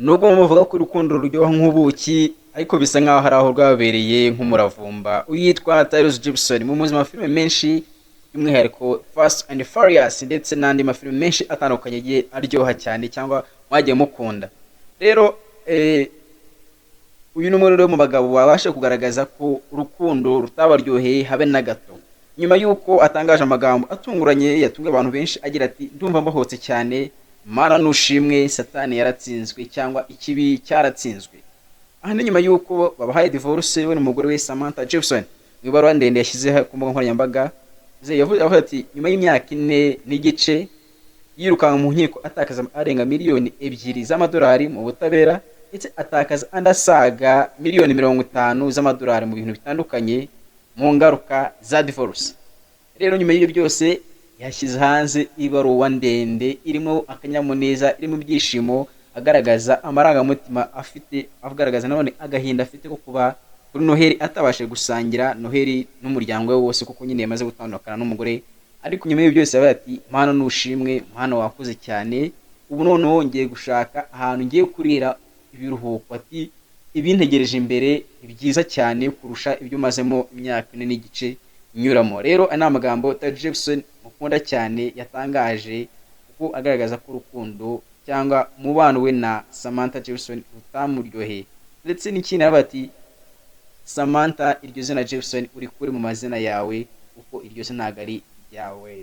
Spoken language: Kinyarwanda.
nubwo muvuga ko urukundo ruryoha nk'ubuki ariko bisa nkaho hari aho rwabereye nk'umuravumba. Uyitwa Tyrese Gibson mu buzima filime menshi by'umwihariko Fast and Furious ndetse n'andi mafilime menshi atandukanye agiye aryoha cyane cyangwa mwagiye mukunda. Rero uyu ni umwe mu bagabo babasha kugaragaza ko urukundo rutabaryoheye habe na gato, nyuma y'uko atangaje amagambo atunguranye yatumye abantu benshi agira ati ndumva mbohotse cyane, Mana nushimwe, Satani yaratsinzwe cyangwa ikibi cyaratsinzwe. Aha ni nyuma y'uko babahaye divorce we n'umugore we Samantha Jefferson mu ibaruwa ndende yashyize ku mbuga nkoranyambaga yavuze ati nyuma y'imyaka 4 n'igice yirukanka mu nkiko atakaza arenga miliyoni 2 z'amadolari mu butabera ndetse atakaza andasaga miliyoni 50 z'amadolari mu bintu bitandukanye mu ngaruka za divorce. Rero nyuma y'ibyo byose yashyize hanze ibaruwa ndende irimo akanyamuneza, irimo ibyishimo, agaragaza amarangamutima afite, agaragaza none agahinda afite ko kuba kuri Noheli atabashe gusangira Noheli n'umuryango we wose kuko nyine yamaze gutandukana n'umugore. Ariko nyuma y'ibyo byose yabaye ati Mana nushimwe, Mana wakoze cyane, ubu none wongeye gushaka ahantu ngiye kurira ibiruhuko, ati ibintegereje imbere byiza cyane kurusha ibyo mazemo imyaka 4 n'igice nyuramo. Rero ana amagambo Tyrese Gibson mukunda cyane yatangaje kuko agaragaza ko urukundo cyangwa umubano we na Samantha Jefferson utamuryoheye, ndetse n'ikindi aravuga ati Samantha, iryo zina Jefferson uri kuri mu mazina yawe kuko iryo zina ntabwo ari ryawe.